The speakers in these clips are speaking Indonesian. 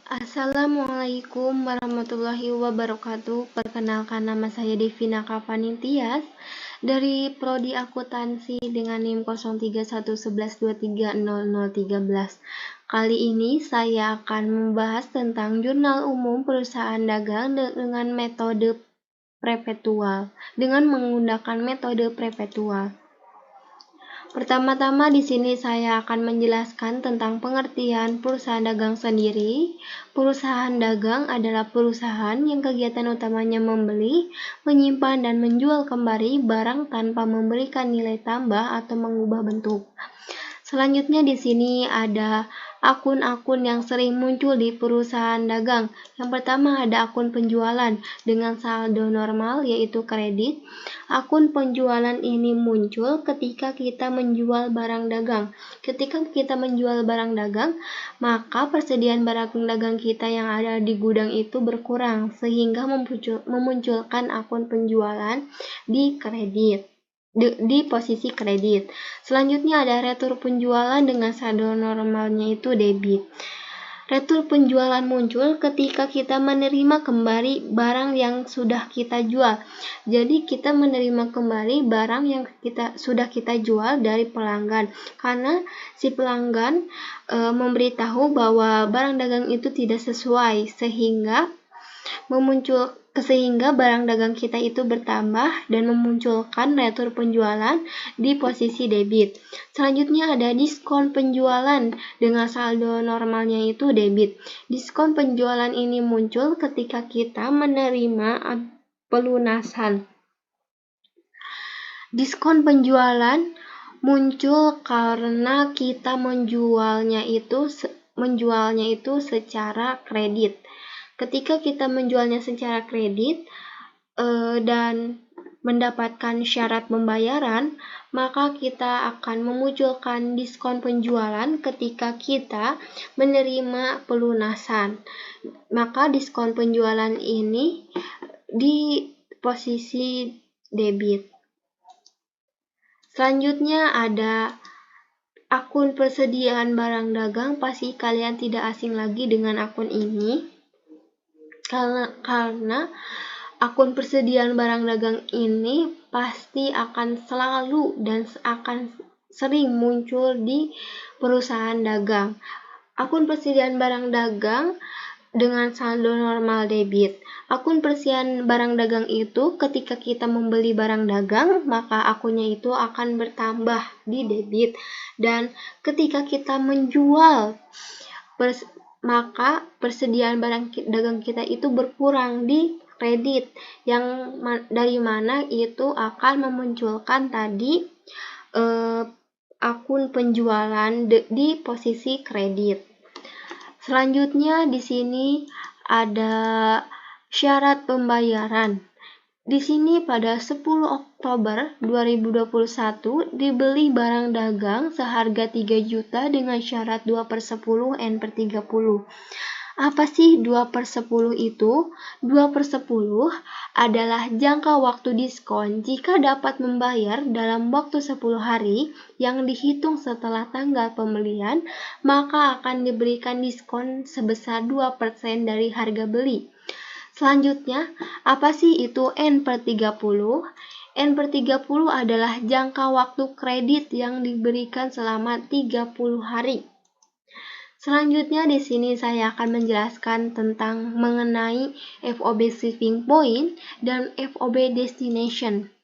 Assalamualaikum warahmatullahi wabarakatuh. Perkenalkan, nama saya Devina Kavanitias dari Prodi Akuntansi dengan NIM 031112300013. Kali ini saya akan membahas tentang jurnal umum perusahaan dagang dengan menggunakan metode perpetual. Pertama-tama di sini saya akan menjelaskan tentang pengertian perusahaan dagang sendiri. Perusahaan dagang adalah perusahaan yang kegiatan utamanya membeli, menyimpan, dan menjual kembali barang tanpa memberikan nilai tambah atau mengubah bentuk. Selanjutnya di sini ada akun-akun yang sering muncul di perusahaan dagang. Yang pertama ada akun penjualan dengan saldo normal yaitu kredit. Akun penjualan ini muncul ketika kita menjual barang dagang. Ketika kita menjual barang dagang, maka persediaan barang dagang kita yang ada di gudang itu berkurang sehingga memunculkan akun penjualan di posisi kredit. Selanjutnya ada retur penjualan dengan saldo normalnya itu debit. Retur penjualan muncul ketika kita menerima kembali barang yang sudah kita jual. Jadi kita menerima kembali barang yang sudah kita jual dari pelanggan, karena si pelanggan memberitahu bahwa barang dagang itu tidak sesuai sehingga barang dagang kita itu bertambah dan memunculkan retur penjualan di posisi debit. Selanjutnya ada diskon penjualan dengan saldo normalnya itu debit. Diskon penjualan ini muncul ketika kita menerima pelunasan. Diskon penjualan muncul karena kita menjualnya itu secara kredit. Ketika kita menjualnya secara kredit dan mendapatkan syarat pembayaran, maka kita akan memunculkan diskon penjualan ketika kita menerima pelunasan. Maka diskon penjualan ini di posisi debit. Selanjutnya ada akun persediaan barang dagang. Pasti kalian tidak asing lagi dengan akun ini. Karena akun persediaan barang dagang ini pasti akan selalu dan akan sering muncul di perusahaan dagang. Akun persediaan barang dagang dengan saldo normal debit. Akun persediaan barang dagang itu ketika kita membeli barang dagang, maka akunnya itu akan bertambah di debit. Dan ketika kita menjual, maka persediaan barang dagang kita itu berkurang di kredit, yang dari mana itu akan memunculkan tadi akun penjualan di posisi kredit. Selanjutnya di sini ada syarat pembayaran. Di sini pada 10 Oktober 2021 dibeli barang dagang seharga 3 juta dengan syarat 2/10 N/30. Apa sih 2/10 itu? 2/10 adalah jangka waktu diskon jika dapat membayar dalam waktu 10 hari yang dihitung setelah tanggal pembelian, maka akan diberikan diskon sebesar 2% dari harga beli. Selanjutnya, apa sih itu N/30? N/30 adalah jangka waktu kredit yang diberikan selama 30 hari. Selanjutnya di sini saya akan menjelaskan tentang mengenai FOB Shipping Point dan FOB Destination.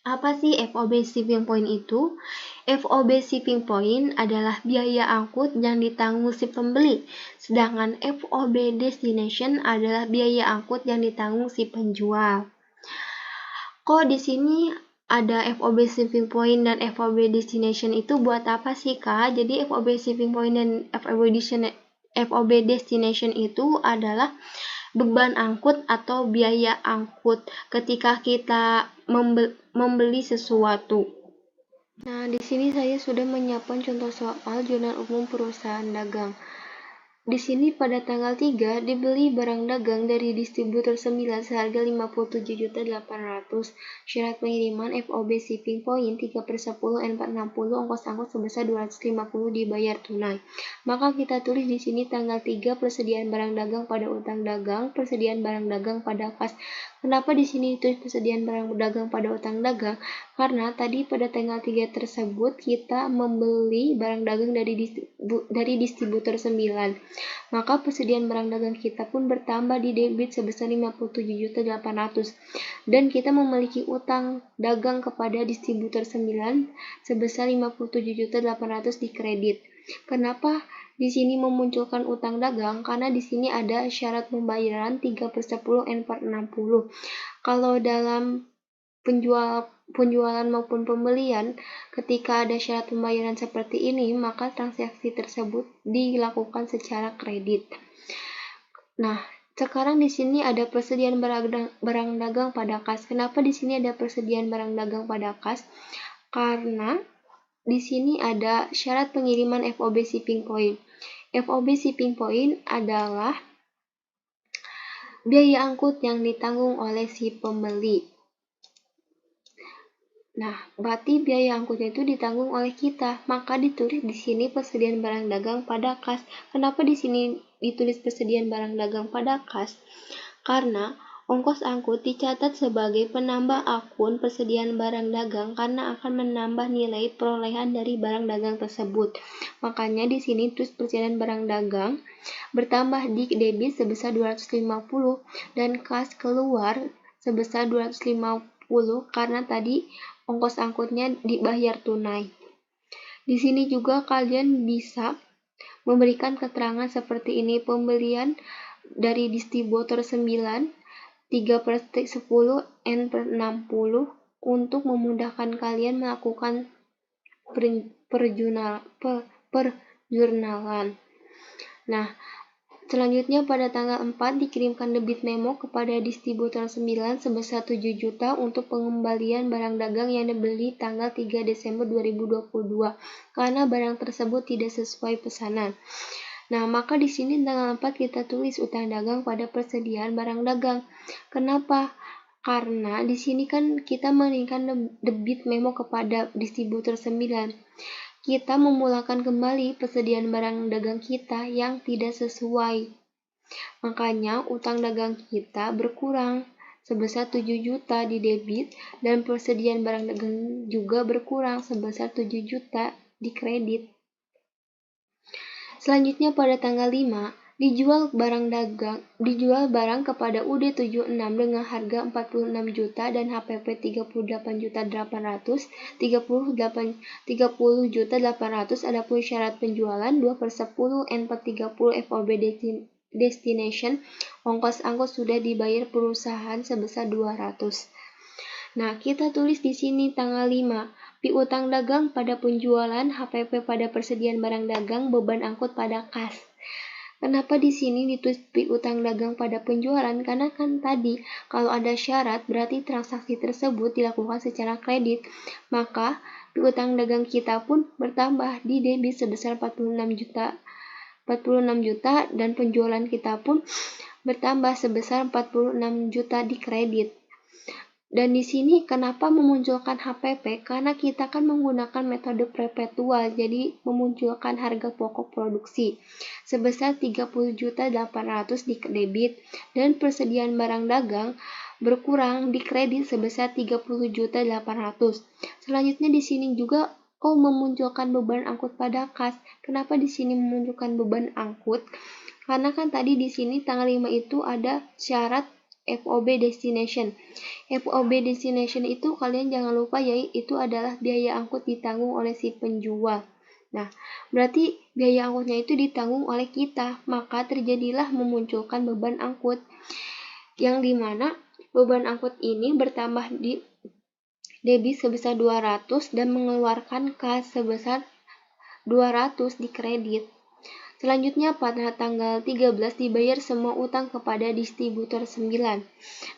Apa sih FOB Shipping Point itu? FOB Shipping Point adalah biaya angkut yang ditanggung si pembeli, sedangkan FOB Destination adalah biaya angkut yang ditanggung si penjual. Kok di sini ada FOB Shipping Point dan FOB Destination itu buat apa sih, Kak? Jadi FOB Shipping Point dan FOB Destination itu adalah beban angkut atau biaya angkut ketika kita membeli sesuatu. Nah, di sini saya sudah menyiapkan contoh soal jurnal umum perusahaan dagang. Di sini pada tanggal 3 dibeli barang dagang dari distributor 9 seharga 57.800. Syarat pengiriman FOB Shipping Point 3/10 N/60, ongkos angkut sebesar 250 dibayar tunai. Maka kita tulis di sini tanggal 3 persediaan barang dagang pada utang dagang, persediaan barang dagang pada kas. Kenapa di sini ditulis persediaan barang dagang pada utang dagang? Karena tadi pada tanggal 3 tersebut kita membeli barang dagang dari distributor 9. Maka persediaan barang dagang kita pun bertambah di debit sebesar 57.800 dan kita memiliki utang dagang kepada distributor 9 sebesar 57.800 di kredit. Kenapa di sini memunculkan utang dagang? Karena di sini ada syarat pembayaran 3/10 N/60. Kalau dalam penjualan maupun pembelian, ketika ada syarat pembayaran seperti ini, maka transaksi tersebut dilakukan secara kredit. Nah, sekarang di sini ada persediaan barang dagang pada kas. Kenapa di sini ada persediaan barang dagang pada kas? Karena di sini ada syarat pengiriman FOB shipping point. FOB shipping point adalah biaya angkut yang ditanggung oleh si pembeli. Nah, berarti biaya angkutnya itu ditanggung oleh kita. Maka ditulis di sini persediaan barang dagang pada kas. Kenapa di sini ditulis persediaan barang dagang pada kas? Karena ongkos angkut dicatat sebagai penambah akun persediaan barang dagang karena akan menambah nilai perolehan dari barang dagang tersebut. Makanya di sini terus persediaan barang dagang bertambah di debit sebesar 250 dan kas keluar sebesar 250 karena tadi ongkos angkutnya dibayar tunai. Di sini juga kalian bisa memberikan keterangan seperti ini: pembelian dari distributor 9 3/10 N/60 untuk memudahkan kalian melakukan perjurnalan. Nah, selanjutnya pada tanggal 4 dikirimkan debit memo kepada distributor 9 sebesar 7 juta untuk pengembalian barang dagang yang dibeli tanggal 3 Desember 2022 karena barang tersebut tidak sesuai pesanan. Nah, maka di sini tanggal 4 kita tulis utang dagang pada persediaan barang dagang. Kenapa? Karena di sini kan kita mengirimkan debit memo kepada distributor 9. Kita memulakan kembali persediaan barang dagang kita yang tidak sesuai. Makanya utang dagang kita berkurang sebesar 7 juta di debit dan persediaan barang dagang juga berkurang sebesar 7 juta di kredit. Selanjutnya pada tanggal 5 dijual barang kepada UD76 dengan harga 46 juta dan HPP 38.800, 30.800. Adapun syarat penjualan 2/10 N/30 FOB destination. Ongkos angkut sudah dibayar perusahaan sebesar 200. Nah, kita tulis di sini tanggal 5. Piutang dagang pada penjualan, HPP pada persediaan barang dagang, beban angkut pada kas. Kenapa di sini ditulis piutang dagang pada penjualan? Karena kan tadi kalau ada syarat berarti transaksi tersebut dilakukan secara kredit. Maka piutang dagang kita pun bertambah di debit sebesar 46 juta dan penjualan kita pun bertambah sebesar 46 juta di kredit. Dan di sini kenapa memunculkan HPP? Karena kita kan menggunakan metode perpetual, jadi memunculkan harga pokok produksi sebesar 30.800 di debit dan persediaan barang dagang berkurang di kredit sebesar 30.800. Selanjutnya di sini juga memunculkan beban angkut pada kas. Kenapa di sini memunculkan beban angkut? Karena kan tadi di sini tanggal 5 itu ada syarat FOB destination. FOB destination itu kalian jangan lupa ya, itu adalah biaya angkut ditanggung oleh si penjual. Nah, berarti biaya angkutnya itu ditanggung oleh kita, maka terjadilah memunculkan beban angkut. Yang dimana beban angkut ini bertambah di debit sebesar 200 dan mengeluarkan kas sebesar 200 di kredit. Selanjutnya pada tanggal 13 dibayar semua utang kepada distributor 9.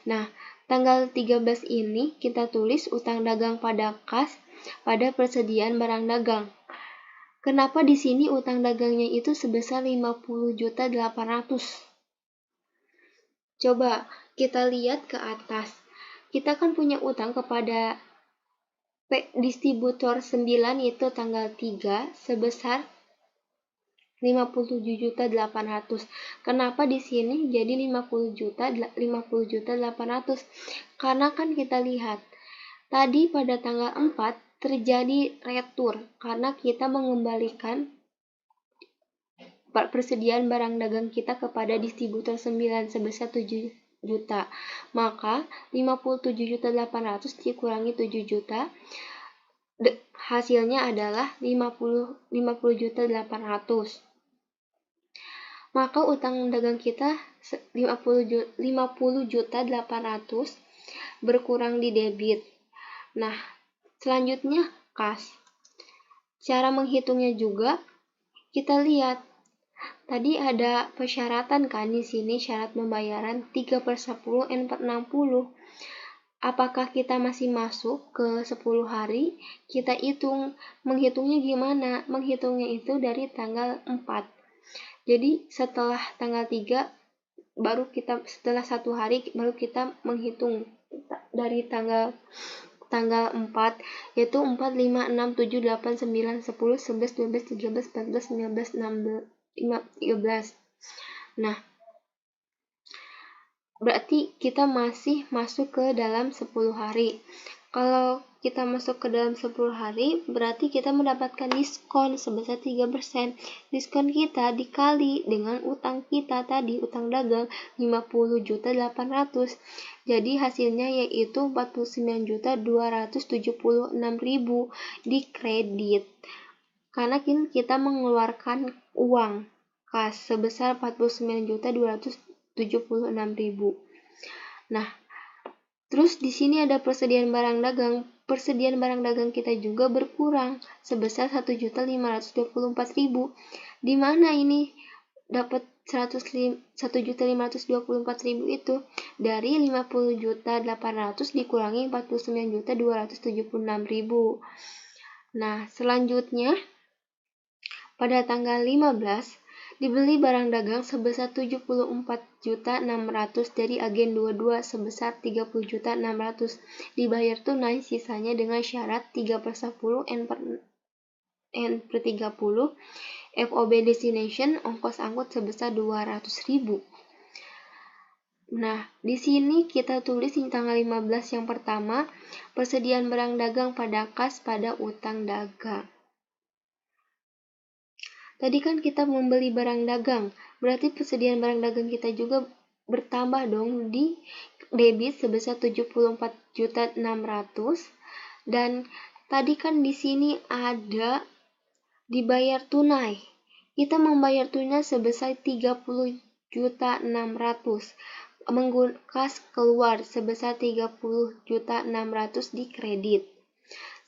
Nah, tanggal 13 ini kita tulis utang dagang pada kas pada persediaan barang dagang. Kenapa di sini utang dagangnya itu sebesar 50.800? Coba kita lihat ke atas. Kita kan punya utang kepada distributor 9 yaitu tanggal 3 sebesar 57.800.000. Kenapa di sini jadi 50.800.000? Karena kan kita lihat tadi pada tanggal 4 terjadi retur karena kita mengembalikan persediaan barang dagang kita kepada distributor 9 sebesar 7 juta. Maka 57.800.000 dikurangi 7 juta, hasilnya adalah 50.800.000. Maka utang dagang kita 50.800.000 berkurang di debit. Nah, selanjutnya kas. Cara menghitungnya juga kita lihat. Tadi ada persyaratan kan di sini, syarat pembayaran 3/10 N/60. Apakah kita masih masuk ke 10 hari? Kita menghitungnya gimana? Menghitungnya itu dari tanggal 4. Jadi setelah tanggal 3 setelah 1 hari baru kita menghitung dari tanggal 4, yaitu 4, 5, 6, 7, 8, 9, 10, 11, 12, 13, 14, 15, 16, 13. Nah, berarti kita masih masuk ke dalam 10 hari. Kalau kita masuk ke dalam 10 hari, berarti kita mendapatkan diskon sebesar 3%. Diskon kita dikali dengan utang kita tadi, utang dagang 50.800.000. Jadi hasilnya yaitu 49.276.000 di kredit. Karena kita mengeluarkan uang kas sebesar 49.276.000. Nah, terus di sini ada persediaan barang dagang. Persediaan barang dagang kita juga berkurang sebesar 1.524.000. Di mana ini dapat 1.524.000 itu? Dari 50.800.000 dikurangi 49.276.000. Nah, selanjutnya pada tanggal 15 dibeli barang dagang sebesar 74.600.000 dari agen 22 sebesar 30.600.000. Dibayar tunai, sisanya dengan syarat 3/10 N/30 FOB destination, ongkos angkut sebesar 200.000. Nah, di sini kita tulis di tanggal 15 yang pertama, persediaan barang dagang pada kas pada utang dagang. Tadi kan kita membeli barang dagang, berarti persediaan barang dagang kita juga bertambah dong di debit sebesar 74.600.000. Dan tadi kan di sini ada dibayar tunai. Kita membayar tunai sebesar 30.600.000. Kas keluar sebesar 30.600.000 di kredit.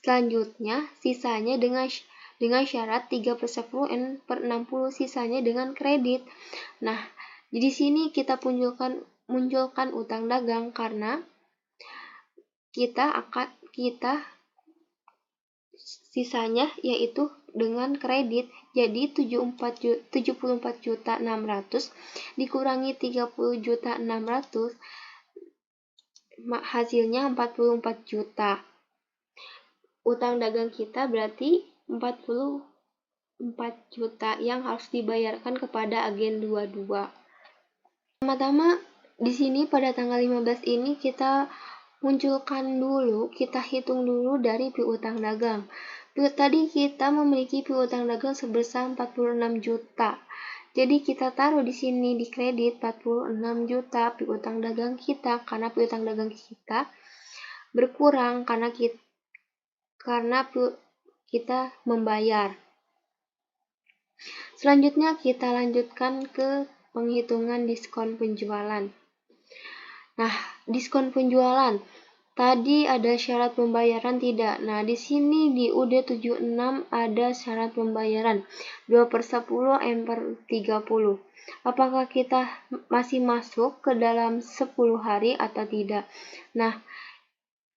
Selanjutnya sisanya dengan syarat 3/10 N/60, sisanya dengan kredit. Nah, di sini kita munculkan utang dagang karena kita sisanya yaitu dengan kredit. Jadi 74.600.000 dikurangi 30.600.000, hasilnya 44 juta. Utang dagang kita berarti 44 juta yang harus dibayarkan kepada agen 22. Pertama-tama di sini pada tanggal 15 ini kita hitung dulu dari piutang dagang. Tadi kita memiliki piutang dagang sebesar 46 juta. Jadi kita taruh di sini di kredit 46 juta piutang dagang kita, karena piutang dagang kita berkurang karena kita membayar. Selanjutnya kita lanjutkan ke penghitungan diskon penjualan. Nah, diskon penjualan tadi ada syarat pembayaran tidak? Nah, di sini di UD76 ada syarat pembayaran 2/10 N/30. Apakah kita masih masuk ke dalam 10 hari atau tidak? Nah,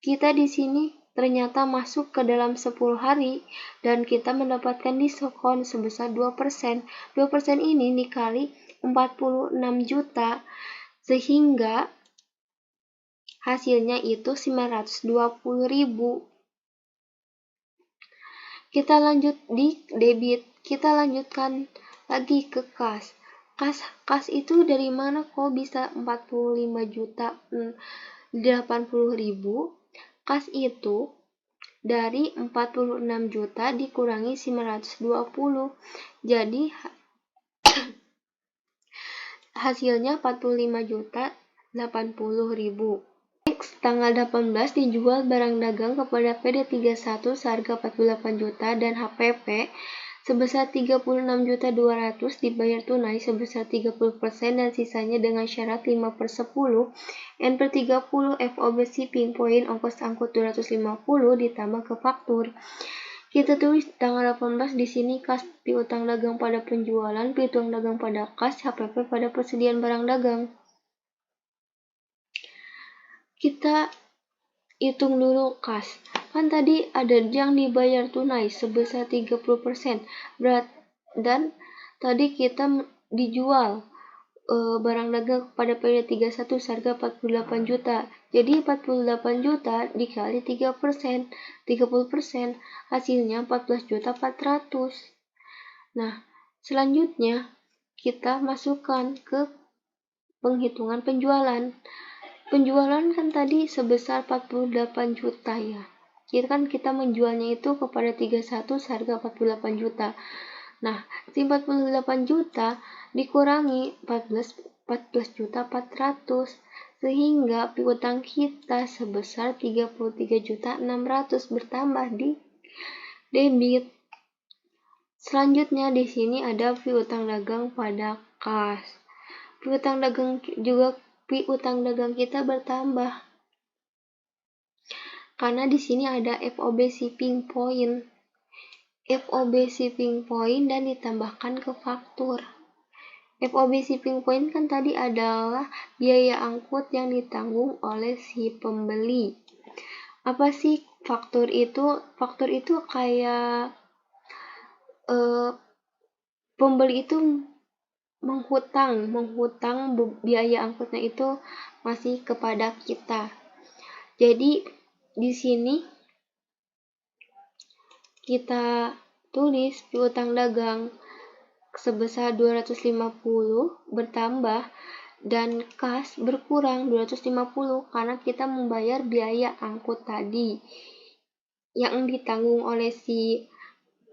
kita di sini ternyata masuk ke dalam 10 hari dan kita mendapatkan diskon sebesar 2%. 2% ini dikali 46 juta sehingga hasilnya itu 920.000. Kita lanjut di debit. Kita lanjutkan lagi ke kas. Kas itu dari mana kok bisa 45.080.000? Kas itu dari 46 juta dikurangi 920. Jadi hasilnya 45.080.000. Tanggal 18 dijual barang dagang kepada PD31 seharga 48 juta dan HPP sebesar 36.200.000 dibayar tunai sebesar 30% dan sisanya dengan syarat 5/10 N/30 FOB shipping point ongkos angkut 250 ditambah ke faktur. Kita tulis tanggal 18 di sini kas piutang dagang pada penjualan, piutang dagang pada kas, HPP pada persediaan barang dagang. Kita hitung dulu kas. Kan tadi ada yang dibayar tunai sebesar 30%. Dan tadi kita dijual barang dagang kepada PD31 seharga 48 juta. Jadi 48 juta dikali 3%, 30%, hasilnya 14.400.000. Nah, selanjutnya kita masukkan ke penghitungan penjualan. Penjualan kan tadi sebesar 48 juta ya. Kita menjualnya itu kepada 31 seharga 48 juta. Nah, si 48 juta dikurangi 14.400.000 sehingga piutang kita sebesar 33.600.000 bertambah di debit. Selanjutnya di sini ada piutang dagang pada kas. Piutang dagang kita bertambah karena di sini ada FOB shipping point. FOB shipping point dan ditambahkan ke faktur. FOB shipping point kan tadi adalah biaya angkut yang ditanggung oleh si pembeli. Apa sih faktur itu? Faktur itu kayak pembeli itu menghutang biaya angkutnya itu masih kepada kita. Jadi di sini kita tulis piutang dagang sebesar 250 bertambah dan kas berkurang 250 karena kita membayar biaya angkut tadi yang ditanggung oleh si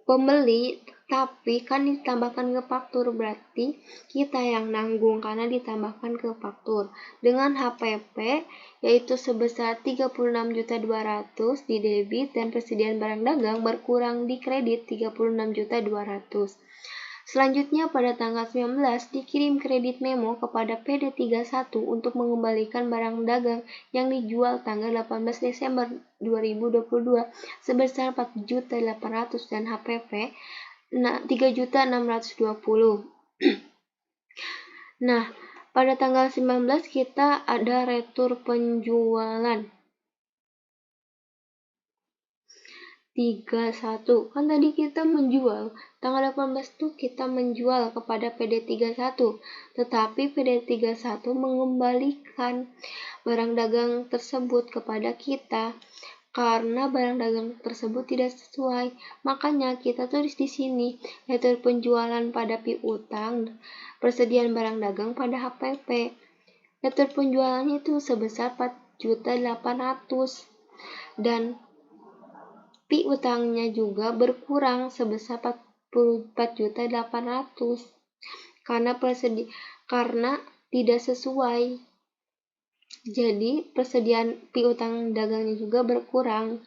pembeli, tapi kan ditambahkan ke faktur, berarti kita yang nanggung karena ditambahkan ke faktur. Dengan HPP yaitu sebesar 36.200.000 di debit dan persediaan barang dagang berkurang di kredit 36.200.000. Selanjutnya pada tanggal 19 dikirim kredit memo kepada PD31 untuk mengembalikan barang dagang yang dijual tanggal 18 Desember 2022 sebesar 4.800.000 dan HPP 3.620.000. Nah, pada tanggal 19 kita ada retur penjualan 31. Kan tadi kita menjual tanggal 18 tuh kita menjual kepada PD31, tetapi PD31 mengembalikan barang dagang tersebut kepada kita karena barang dagang tersebut tidak sesuai. Makanya kita tulis di sini retur penjualan pada piutang, persediaan barang dagang pada HPP. Retur penjualannya itu sebesar 4.800.000 dan piutangnya juga berkurang sebesar 44.800.000 karena tidak sesuai. Jadi persediaan piutang dagangnya juga berkurang.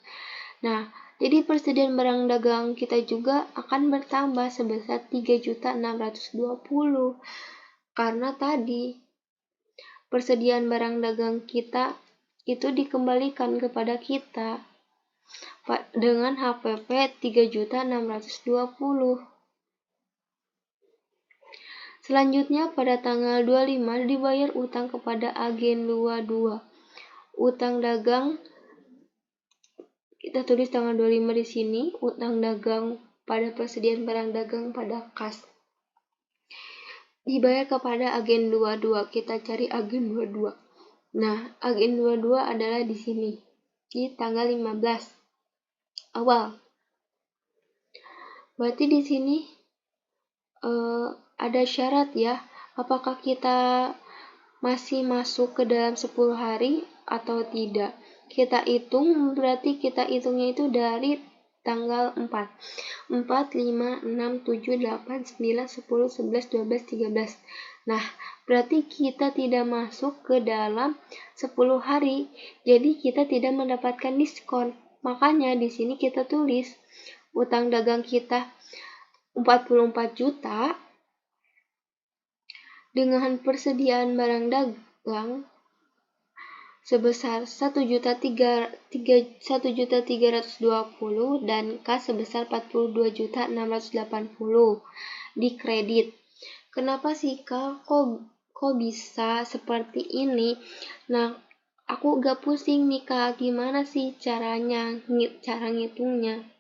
Nah, jadi persediaan barang dagang kita juga akan bertambah sebesar 3.620.000 karena tadi persediaan barang dagang kita itu dikembalikan kepada kita dengan HPP 3.620.000. Selanjutnya pada tanggal 25 dibayar utang kepada agen 22. Utang dagang kita tulis tanggal 25 di sini, utang dagang pada persediaan barang dagang pada kas. Dibayar kepada agen 22. Kita cari agen 22. Nah, agen 22 adalah di sini. Di tanggal 15 awal. Berarti di sini ada syarat ya, apakah kita masih masuk ke dalam 10 hari atau tidak. Kita hitung, berarti kita hitungnya itu dari tanggal 4. 4, 5, 6, 7, 8, 9, 10, 11, 12, 13. Nah, berarti kita tidak masuk ke dalam 10 hari. Jadi kita tidak mendapatkan diskon. Makanya di sini kita tulis utang dagang kita 44 juta dengan persediaan barang dagang sebesar 1.320.000 dan kas sebesar 42.680 di kredit. Kenapa sih Kak? Kok bisa seperti ini? Nah, aku gak pusing nih Kak, gimana sih cara ngitungnya?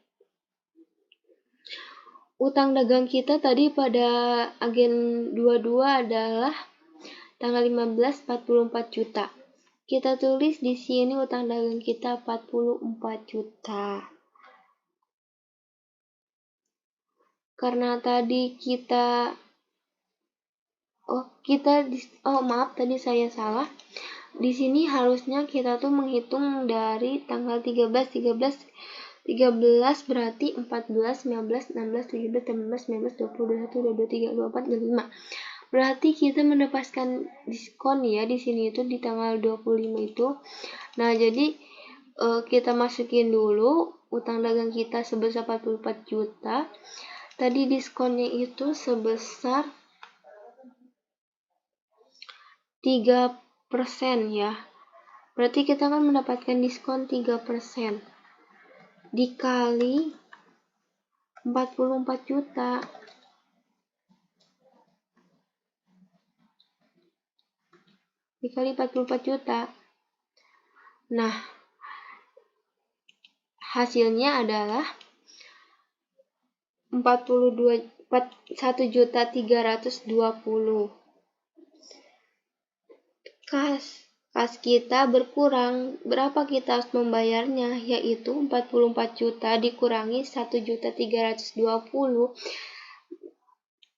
Utang dagang kita tadi pada agen 22 adalah tanggal 15 44 juta. Kita tulis di sini utang dagang kita 44 juta. Karena tadi kita maaf tadi saya salah. Di sini harusnya kita tuh menghitung dari tanggal 13 berarti 14, 15, 16, 17, 18, 19, 20, 21, 22, 23, 24, 25. Berarti kita mendapatkan diskon ya di sini itu di tanggal 25 itu. Nah, jadi kita masukin dulu utang dagang kita sebesar 44 juta. Tadi diskonnya itu sebesar 3% ya. Berarti kita akan mendapatkan diskon 3%. Dikali 44 juta. Dikali 44 juta. Nah, hasilnya adalah 1.320.000. Kas kita berkurang. Berapa kita harus membayarnya? Yaitu 44 juta dikurangi 1.320.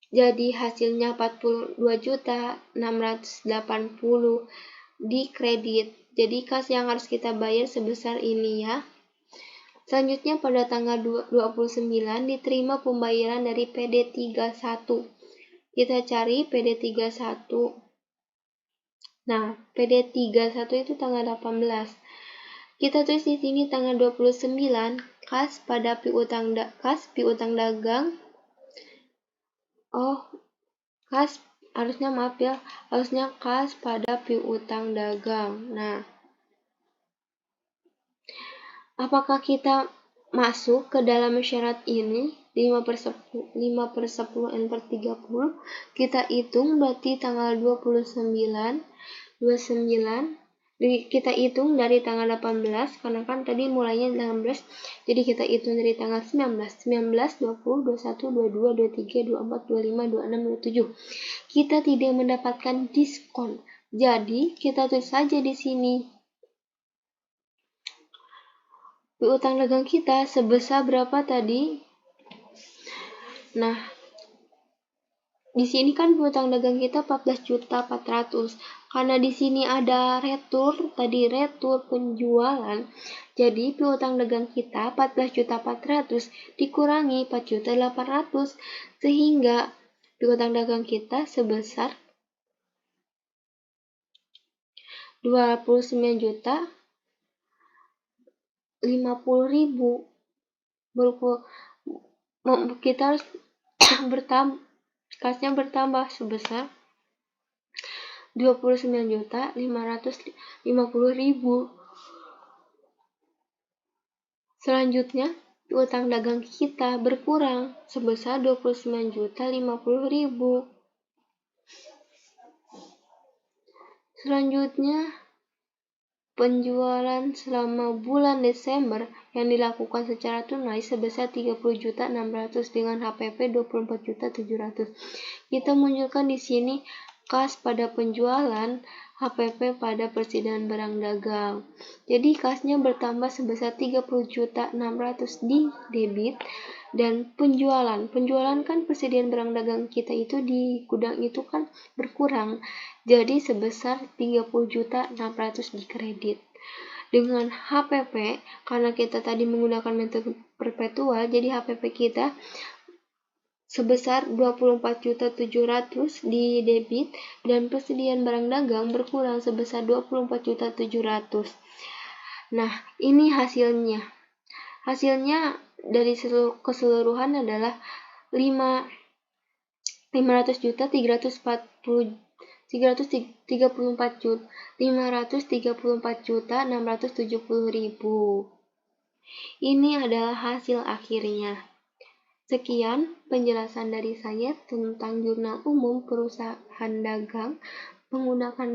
Jadi hasilnya 42.680 di kredit. Jadi kas yang harus kita bayar sebesar ini ya. Selanjutnya pada tanggal 29 diterima pembayaran dari PD31. Kita cari PD31. Nah, PD31 itu tanggal 18. Kita tulis di sini tanggal 29 kas pada piutang dagang. Harusnya kas pada piutang dagang. Nah, apakah kita masuk ke dalam syarat ini 5/10 N/30? Kita hitung berarti tanggal 29 kita hitung dari tanggal 18 karena kan tadi mulainya 16, jadi kita hitung dari tanggal 19, 20, 21, 22, 23, 24, 25, 26, 27. Kita tidak mendapatkan diskon. Jadi kita tulis saja di sini piutang dagang kita sebesar berapa tadi? Nah, di sini kan piutang dagang kita 14.400.000. Karena di sini ada retur penjualan. Jadi piutang dagang kita 14.400.000 dikurangi 4.800.000 sehingga piutang dagang kita sebesar 29.050.000. Kita harus kasnya bertambah sebesar 29.550.000. Selanjutnya, piutang dagang kita berkurang sebesar 29.050.000. Selanjutnya, penjualan selama bulan Desember yang dilakukan secara tunai sebesar 30.600.000 dengan HPP 24.700.000. Kita munculkan di sini kas pada penjualan, HPP pada persediaan barang dagang. Jadi kasnya bertambah sebesar 30.600.000 di debit, dan penjualan kan persediaan barang dagang kita itu di gudang itu kan berkurang, jadi sebesar 30.600.000 di kredit. Dengan HPP, karena kita tadi menggunakan metode perpetual, jadi HPP kita sebesar 24.700.000 di debit, dan persediaan barang dagang berkurang sebesar 24.700.000. Nah, ini hasilnya. Hasilnya dari keseluruhan adalah 534.670.000. Ini adalah hasil akhirnya. Sekian penjelasan dari saya tentang jurnal umum perusahaan dagang menggunakan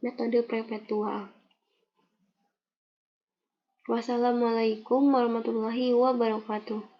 metode perpetual. Wassalamualaikum warahmatullahi wabarakatuh.